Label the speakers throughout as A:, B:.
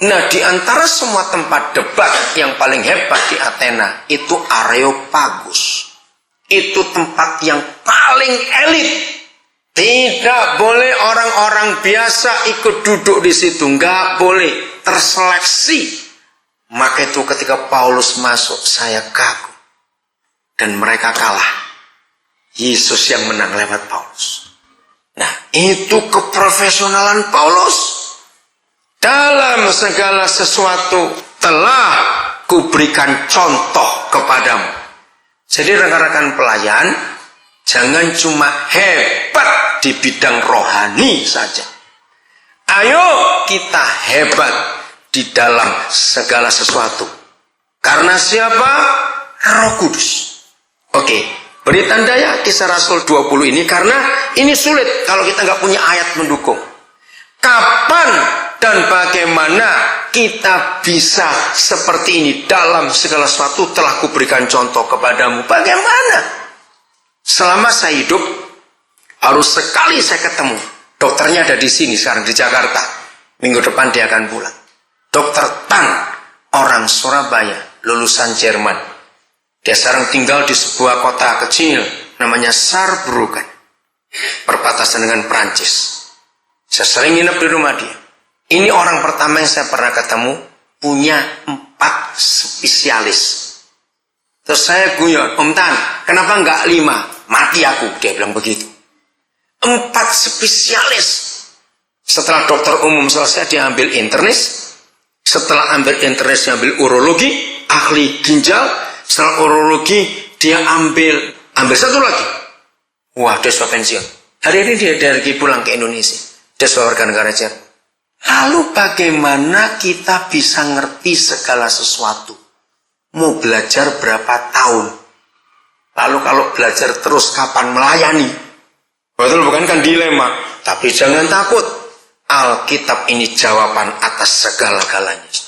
A: Nah, di antara semua tempat debat yang paling hebat di Athena itu Areopagus. Itu tempat yang paling elit. Tidak boleh orang-orang biasa ikut duduk di situ, nggak boleh, terseleksi. Maka itu ketika Paulus masuk, saya kagum. Dan mereka kalah. Yesus yang menang lewat Paulus. Nah, itu keprofesionalan Paulus. Dalam segala sesuatu telah kuberikan contoh kepadamu. Jadi rekan-rekan pelayan, jangan cuma hebat di bidang rohani saja. Ayo kita hebat di dalam segala sesuatu. Karena siapa? Roh Kudus. Oke, beri tanda ya Kisah Rasul 20 ini, karena ini sulit kalau kita nggak punya ayat mendukung. Kapan dan bagaimana kita bisa seperti ini dalam segala sesuatu telah kuberikan contoh kepadamu? Bagaimana? Selama saya hidup, harus sekali saya ketemu. Dokternya ada di sini sekarang di Jakarta. Minggu depan dia akan pulang. Dokter Tan, orang Surabaya, lulusan Jerman. Dia sekarang tinggal di sebuah kota kecil namanya Saarbrücken, perbatasan dengan Prancis. Saya sering nginep di rumah dia. Ini orang pertama yang saya pernah ketemu, punya 4 spesialis. Terus saya guyon, Om Tan, kenapa enggak 5? Mati aku, dia bilang begitu. 4 spesialis. Setelah dokter umum selesai, dia ambil internis. Setelah ambil internis, dia ambil urologi, ahli ginjal. Setelah urologi, dia ambil satu lagi. Wah, dia sudah pensiun. Hari ini dia dari pulang ke Indonesia. Dia sudah warga negara Jerman. Lalu bagaimana kita bisa ngerti segala sesuatu? Mau belajar berapa tahun? Lalu kalau belajar terus kapan melayani? Betul bukan, kan dilema. Tapi jangan takut. Alkitab ini jawaban atas segala-galanya.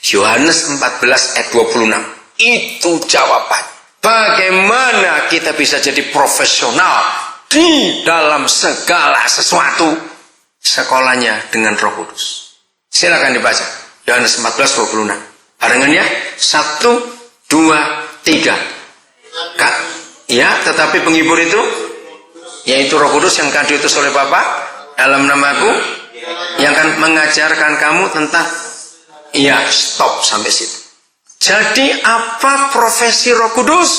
A: Yohanes 14 ayat 26. Itu jawaban. Bagaimana kita bisa jadi profesional di dalam segala sesuatu? Sekolahnya dengan Roh Kudus. Silakan dibaca. Yohanes 14:26. Barengan ya. 1, 2, 3. Ya, tetapi penghibur itu, yaitu Roh Kudus yang akan diutus oleh Bapa dalam namaku, yang akan mengajarkan kamu tentang, ya, stop sampai situ. Jadi apa profesi Roh Kudus?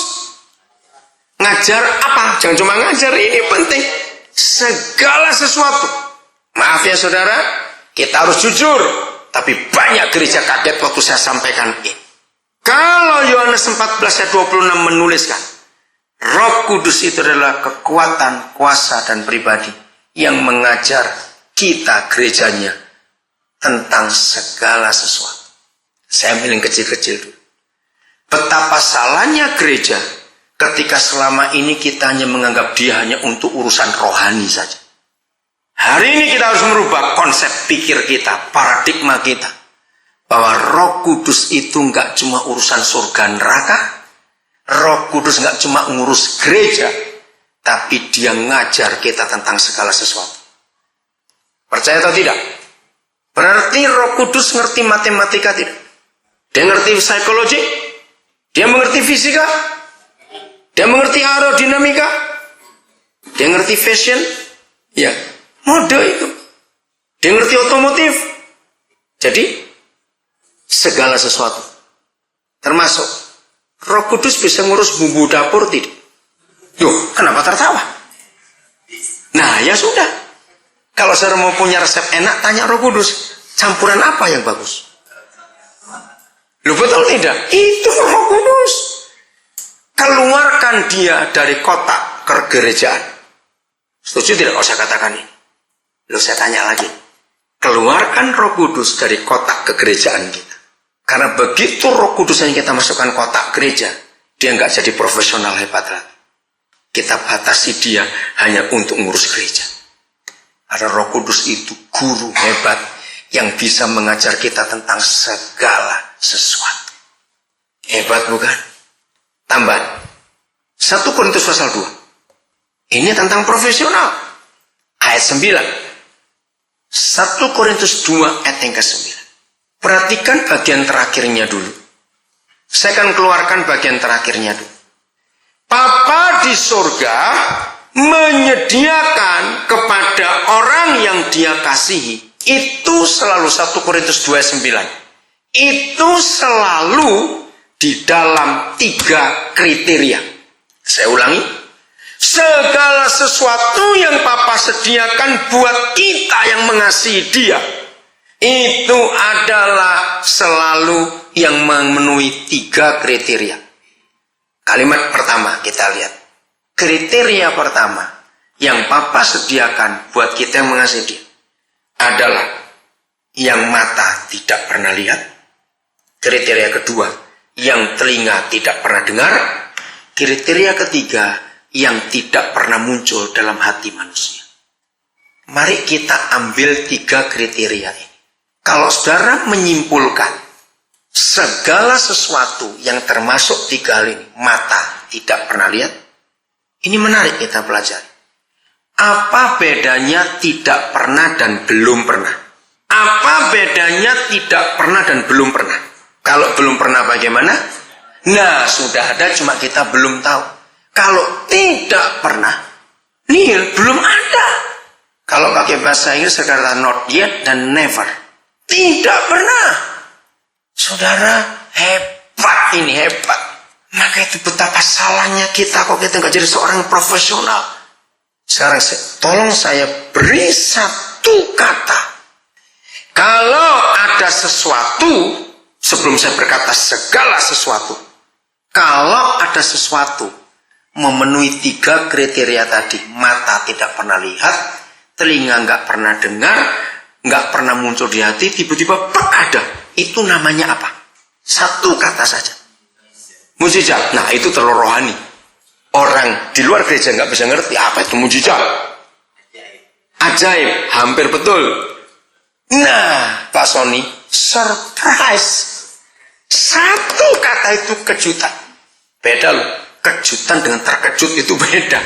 A: Ngajar apa? Jangan cuma ngajar, ini penting. Segala sesuatu. Maaf ya saudara, kita harus jujur. Tapi banyak gereja kaget waktu saya sampaikan ini. Kalau Yohanes 14 ayat 26 menuliskan, Roh Kudus itu adalah kekuatan, kuasa, dan pribadi yang mengajar kita gerejanya tentang segala sesuatu. Saya ambil yang kecil-kecil dulu. Betapa salahnya gereja ketika selama ini kita hanya menganggap dia hanya untuk urusan rohani saja. Hari ini kita harus merubah konsep pikir kita, paradigma kita. Bahwa Roh Kudus itu nggak cuma urusan surga neraka. Roh Kudus nggak cuma ngurus gereja. Tapi dia ngajar kita tentang segala sesuatu. Percaya atau tidak? Berarti Roh Kudus ngerti matematika tidak? Dia ngerti psikologi? Dia mengerti fisika? Dia mengerti aerodinamika? Dia ngerti fashion? Ya. Mode itu. Dia ngerti otomotif. Jadi segala sesuatu. Termasuk Roh Kudus bisa ngurus bumbu dapur tidak? Yuh, kenapa tertawa? Nah ya sudah. Kalau saya mau punya resep enak, tanya Roh Kudus. Campuran apa yang bagus? Loh betul tidak? Itu Roh Kudus. Keluarkan dia dari kotak kegerejaan. Setuju tidak kalau saya katakan ini? Lalu saya tanya lagi, keluarkan Roh Kudus dari kotak kegerejaan kita. Karena begitu Roh Kudus yang kita masukkan kotak gereja, dia nggak jadi profesional hebat lagi. Kita batasi dia hanya untuk ngurus gereja. Ada Roh Kudus itu guru hebat yang bisa mengajar kita tentang segala sesuatu. Hebat bukan? Tambahan. 1 Korintus pasal 2. Ini tentang profesional. Ayat 9. 1 Korintus 2 ayat yang ke-9. Perhatikan bagian terakhirnya dulu. Saya akan keluarkan bagian terakhirnya dulu. Papa di surga menyediakan kepada orang yang dia kasihi. Itu selalu 1 Korintus 2:9. Itu selalu di dalam 3 kriteria. Saya ulangi. Segala sesuatu yang Papa sediakan buat kita yang mengasihi dia, itu adalah selalu yang memenuhi 3 kriteria. Kalimat pertama kita lihat. Kriteria pertama yang Papa sediakan buat kita yang mengasihi dia adalah yang mata tidak pernah lihat. Kriteria kedua, yang telinga tidak pernah dengar. Kriteria ketiga, yang tidak pernah muncul dalam hati manusia. Mari kita ambil 3 kriteria ini. Kalau saudara menyimpulkan segala sesuatu yang termasuk 3 hal ini, mata tidak pernah lihat, ini menarik kita pelajari. Apa bedanya tidak pernah dan belum pernah? Apa bedanya tidak pernah dan belum pernah? Kalau belum pernah bagaimana? Nah, sudah ada, cuma kita belum tahu. Kalau tidak pernah, nihil, belum ada. Kalau pakai bahasa Inggris kata not yet dan never. Tidak pernah. Saudara, hebat ini, hebat. Maka itu betapa salahnya kita kok kita nggak jadi seorang profesional. Sekarang tolong saya beri satu kata. Kalau ada sesuatu, sebelum saya berkata segala sesuatu, kalau ada sesuatu memenuhi 3 kriteria tadi, mata tidak pernah lihat, telinga nggak pernah dengar, nggak pernah muncul di hati, tiba-tiba ada. Itu namanya apa? Satu kata saja. Mukjizat. Nah, itu terlalu rohani. Orang di luar gereja nggak bisa ngerti apa itu mukjizat. Ajaib, hampir betul. Nah, Pak Sony, surprise. Satu kata itu kejutan. Beda loh. Kejutan dengan terkejut itu beda.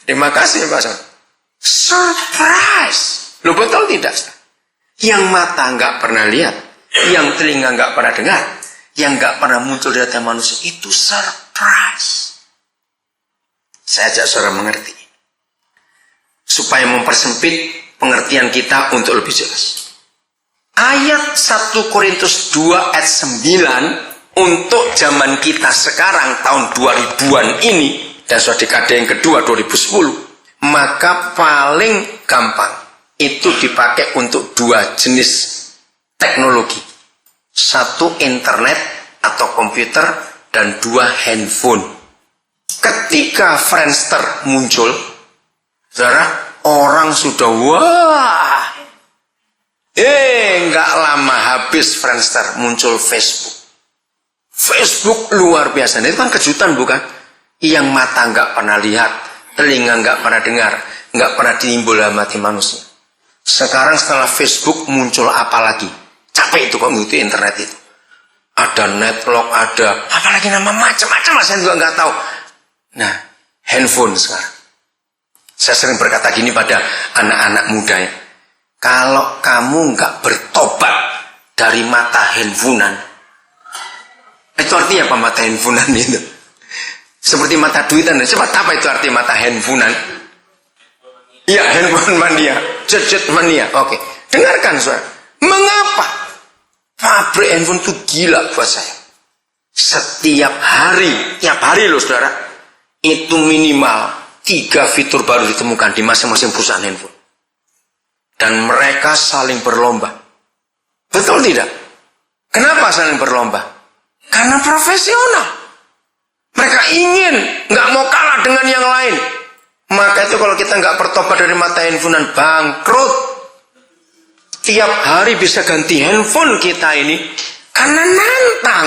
A: Terima kasih Pak Sony. Surprise. Loh, betul tidak? Yang mata nggak pernah lihat, yang telinga nggak pernah dengar, yang nggak pernah muncul di hati manusia, itu surprise. Saya ajak saudara mengerti, supaya mempersempit pengertian kita untuk lebih jelas. Ayat 1 Korintus 2 ayat 9 untuk zaman kita sekarang tahun 2000-an ini, dan sudah dekade yang kedua 2010, maka paling gampang itu dipakai untuk 2 jenis teknologi. 1 internet atau komputer, dan 2 handphone. Ketika Friendster muncul, saudara, orang sudah wah. Nggak lama habis Friendster muncul Facebook. Facebook luar biasa. Itu kan kejutan bukan? Yang mata nggak pernah lihat, telinga nggak pernah dengar, nggak pernah timbul dalam hati manusia. Sekarang setelah Facebook muncul apa lagi? Capek itu kok mengikuti internet itu. Ada netlock, ada apalagi nama macam-macam, saya juga nggak tahu. Nah, handphone sekarang. Saya sering berkata gini pada anak-anak muda ya. Kalau kamu nggak bertobat dari mata handphonean, itu artinya apa mata handphonean itu? Seperti mata duitan. Coba apa itu arti mata handphonean? Iya, handphone mania, gadget mania. Oke, dengarkan saudara. Mengapa pabrik handphone itu gila buat saya? Setiap hari, tiap hari loh saudara, itu minimal 3 fitur baru ditemukan di masing-masing perusahaan handphone. Dan mereka saling berlomba. Betul tidak? Kenapa saling berlomba? Karena profesional. Mereka ingin, nggak mau kalah dengan yang lain. Maka itu kalau kita nggak bertobat dari mata handphonean, bangkrut. Tiap hari bisa ganti handphone kita ini. Karena nantang.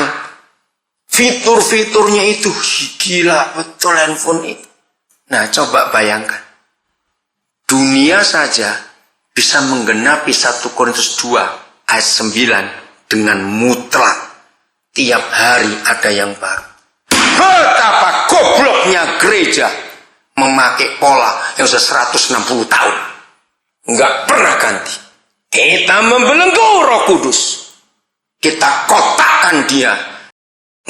A: Fitur-fiturnya itu, gila betul handphone itu. Nah, coba bayangkan. Dunia saja bisa menggenapi 1 Korintus 2 ayat 9 dengan mutlak. Tiap hari ada yang baru. Betapa gobloknya gereja memakai pola yang sudah 160 tahun. Enggak pernah ganti. Kita membelenggu roh Kudus. Kita kotakkan dia.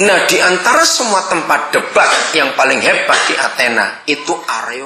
A: Nah, di antara semua tempat debat yang paling hebat di Athena itu Areopagus.